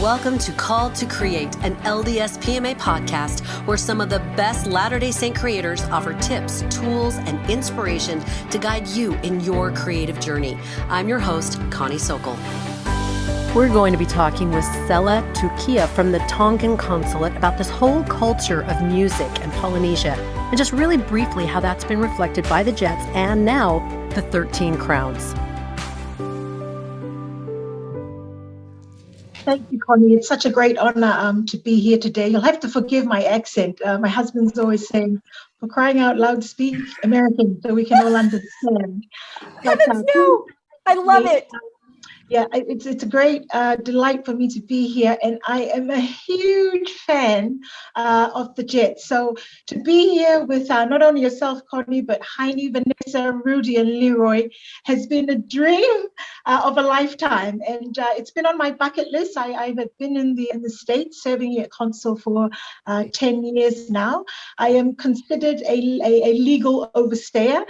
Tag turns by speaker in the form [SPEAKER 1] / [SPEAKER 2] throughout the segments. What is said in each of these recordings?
[SPEAKER 1] Welcome to Called to Create, an LDS PMA podcast where some of the best Latter-day Saint creators offer tips, tools, and inspiration to guide you in your creative journey. I'm your host, Connie Sokol. We're going to be talking with Sela Tukia from the Tongan Consulate about this whole culture of music in Polynesia, and just really briefly how that's been reflected by the Jets and now the 13 Crowns.
[SPEAKER 2] Thank you, Connie. It's such a great honor to be here today. You'll have to forgive my accent. My husband's always saying, for crying out loud, speak American so we can all understand.
[SPEAKER 1] Heavens no! I love it.
[SPEAKER 2] Yeah, it's a great delight for me to be here, and I am a huge fan of the Jets. So to be here with not only yourself, Connie, but Heini, Vanessa, Rudy, and Leroy has been a dream of a lifetime, and it's been on my bucket list. I've been in the States serving at Consul for 10 years now. I am considered a legal overstayer.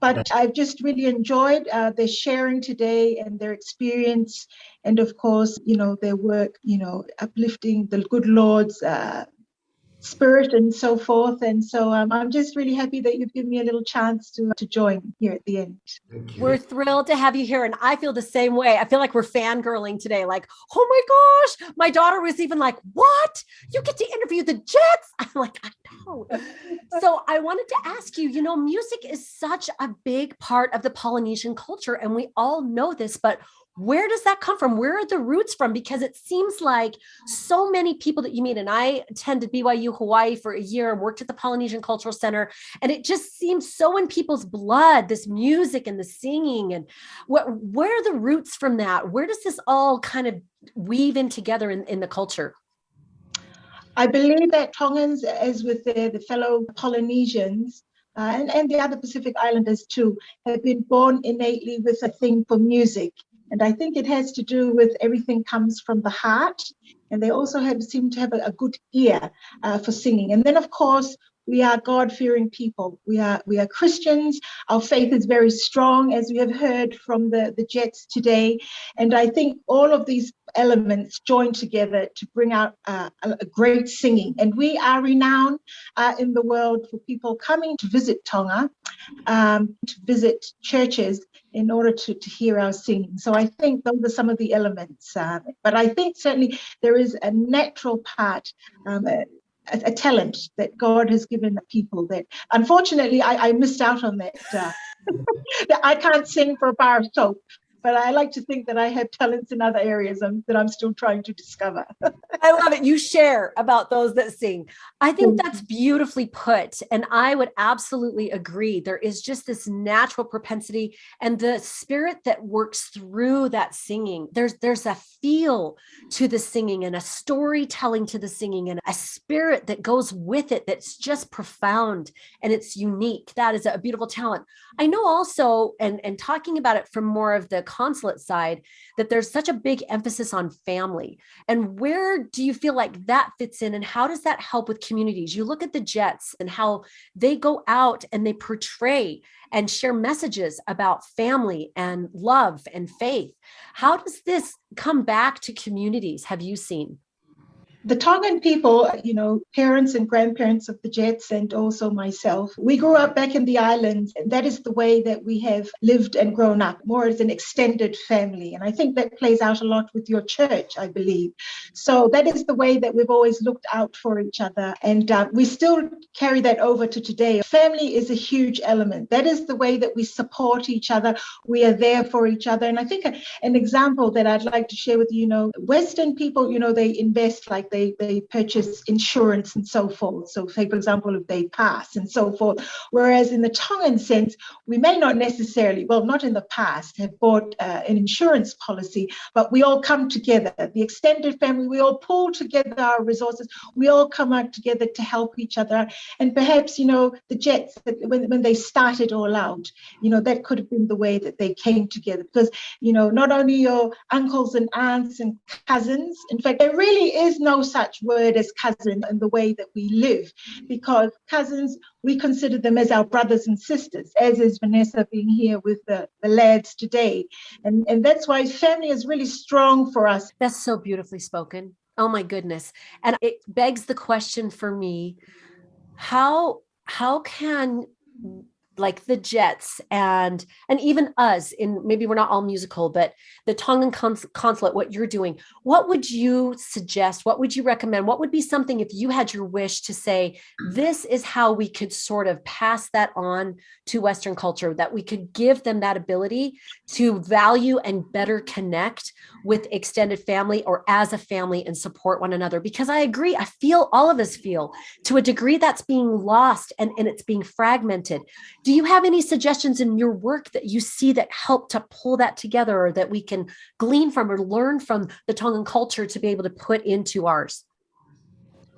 [SPEAKER 2] But I've just really enjoyed their sharing today and their experience, and of course, their work, uplifting the good Lord's spirit and so forth. And so I'm just really happy that you've given me a little chance to join here at the end.
[SPEAKER 1] We're thrilled to have you here. And I feel the same way. I feel like we're fangirling today. Like, oh my gosh, my daughter was even like, what? You get to interview the Jets? I'm like, I know. So I wanted to ask you, music is such a big part of the Polynesian culture. And we all know this, but where does that come from? Where are the roots from? Because it seems like so many people that you meet, and I attended BYU Hawaii for a year and worked at the Polynesian Cultural Center, and it just seems so in people's blood, this music and the singing. And where are the roots from that? Where does this all kind of weave in together in the culture?
[SPEAKER 2] I believe that Tongans, as with the fellow Polynesians, and the other Pacific Islanders too, have been born innately with a thing for music. And I think it has to do with everything comes from the heart. And they also seem to have a good ear for singing. And then, of course, we are God-fearing people. We are Christians. Our faith is very strong, as we have heard from the Jets today. And I think all of these elements join together to bring out a great singing. And we are renowned in the world for people coming to visit Tonga, to visit churches in order to hear our singing. So I think those are some of the elements. But I think certainly there is a natural part, a talent that God has given people that, unfortunately, I missed out on that. That I can't sing for a bar of soap, but I like to think that I have talents in other areas that I'm still trying to discover.
[SPEAKER 1] I love it. You share about those that sing. I think that's beautifully put. And I would absolutely agree. There is just this natural propensity and the spirit that works through that singing. There's a feel to the singing and a storytelling to the singing and a spirit that goes with it that's just profound and it's unique. That is a beautiful talent. I know also, and talking about it from more of the consulate side, that there's such a big emphasis on family. And where do you feel like that fits in, and how does that help with communities? You look at the Jets and how they go out and they portray and share messages about family and love and faith. How does this come back to communities, have you seen?
[SPEAKER 2] The Tongan people, parents and grandparents of the Jets and also myself, we grew up back in the islands. And that is the way that we have lived and grown up, more as an extended family. And I think that plays out a lot with your church, I believe. So that is the way that we've always looked out for each other. And we still carry that over to today. Family is a huge element. That is the way that we support each other. We are there for each other. And I think an example that I'd like to share with you, Western people, they invest, like they purchase insurance and so forth. So say, for example, if they pass and so forth. Whereas in the Tongan sense, we may not necessarily, well, not in the past, have bought an insurance policy, but we all come together. The extended family, we all pull together our resources. We all come out together to help each other. And perhaps, the Jets, when they started all out, that could have been the way that they came together. Because, not only your uncles and aunts and cousins, in fact, there really is no such word as cousin in the way that we live, because cousins, we consider them as our brothers and sisters, as is Vanessa being here with the lads today. And that's why family is really strong for us.
[SPEAKER 1] That's so beautifully spoken. Oh my goodness. And it begs the question for me, how can like the Jets and even us, in maybe we're not all musical, but the Tongan Consulate, what you're doing, what would you suggest? What would you recommend? What would be something, if you had your wish, to say, this is how we could sort of pass that on to Western culture, that we could give them that ability to value and better connect with extended family or as a family and support one another? Because I agree, I feel, all of us feel to a degree that's being lost and it's being fragmented. Do you have any suggestions in your work that you see that help to pull that together, or that we can glean from or learn from the Tongan culture to be able to put into ours?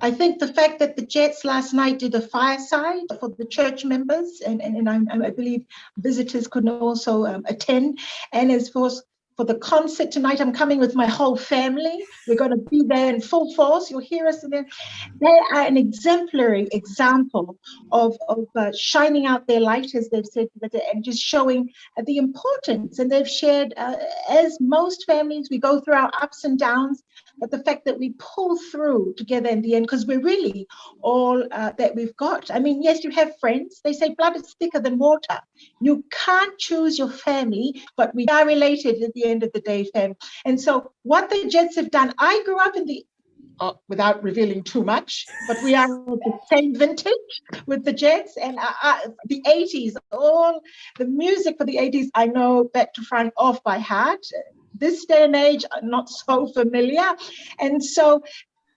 [SPEAKER 2] I think the fact that the Jets last night did a fireside for the church members, and I believe visitors could also attend. And as for the concert tonight, I'm coming with my whole family. We're going to be there in full force. You'll hear us in there. They are an exemplary example of shining out their light, as they've said, and just showing the importance. And they've shared, as most families, we go through our ups and downs, but the fact that we pull through together in the end, because we're really all that we've got. I mean, yes, you have friends. They say blood is thicker than water. You can't choose your family, but we are related at the end of the day, fam. And so what the Jets have done, I grew up in the, without revealing too much, but we are the same vintage with the Jets, and the 80s, all the music for the 80s, I know back to front off by heart. This day and age, not so familiar. And so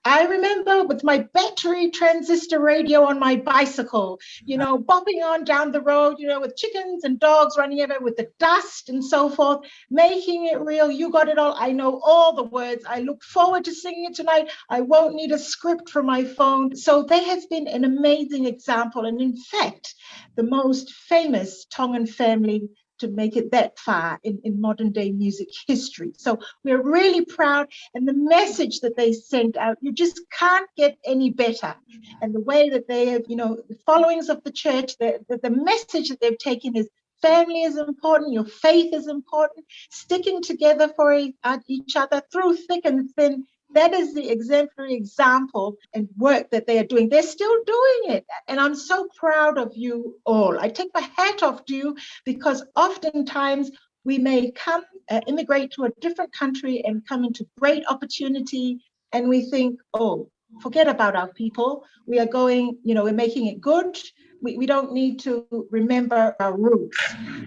[SPEAKER 2] I remember with my battery transistor radio on my bicycle, bopping on down the road, with chickens and dogs running everywhere, with the dust and so forth, making it real. You got it all. I know all the words. I look forward to singing it tonight. I won't need a script for my phone. So they have been an amazing example. And in fact, the most famous Tongan family to make it that far in modern day music history. So we're really proud, and the message that they sent out, you just can't get any better. And the way that they have, the followings of the church, the message that they've taken is family is important, your faith is important, sticking together for each other through thick and thin. That is the exemplary example and work that they are doing. They're still doing it. And I'm so proud of you all. I take my hat off to you, because oftentimes we may immigrate to a different country and come into great opportunity, and we think, oh, forget about our people. We are going, we're making it good. We don't need to remember our roots.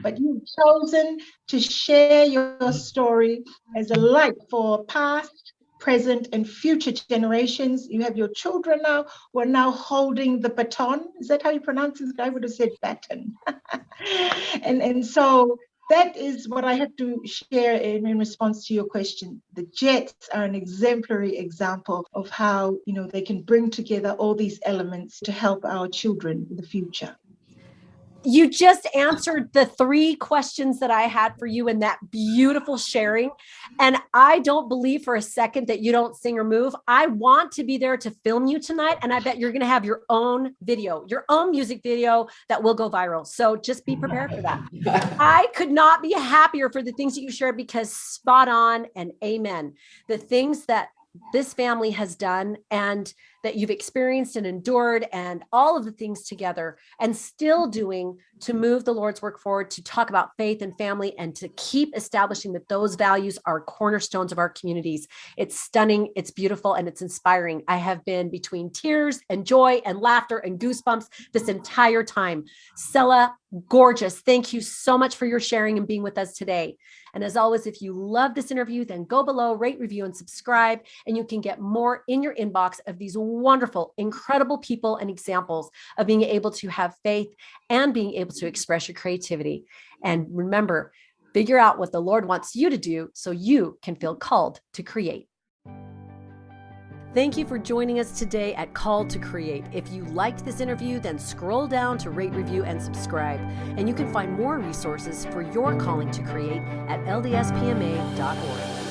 [SPEAKER 2] But you've chosen to share your story as a light for past, present, and future generations. You have your children now who are now holding the baton. Is that how you pronounce it? I would have said baton. and so that is what I have to share in response to your question. The Jets are an exemplary example of how, they can bring together all these elements to help our children in the future.
[SPEAKER 1] You just answered the 3 questions that I had for you in that beautiful sharing. And I don't believe for a second that you don't sing or move. I want to be there to film you tonight. And I bet you're going to have your own video, your own music video that will go viral. So just be prepared for that. I could not be happier for the things that you shared, because spot on and amen. The things that this family has done and that you've experienced and endured, and all of the things together and still doing to move the Lord's work forward, to talk about faith and family, and to keep establishing that those values are cornerstones of our communities. It's stunning, it's beautiful, and it's inspiring. I have been between tears and joy and laughter and goosebumps this entire time. Sela, gorgeous. Thank you so much for your sharing and being with us today. And as always, if you love this interview, then go below, rate, review, and subscribe, and you can get more in your inbox of these wonderful, incredible people and examples of being able to have faith and being able to express your creativity. And remember, figure out what the Lord wants you to do so you can feel called to create. Thank you for joining us today at Called to Create. If you liked this interview, then scroll down to rate, review, and subscribe. And you can find more resources for your calling to create at ldspma.org.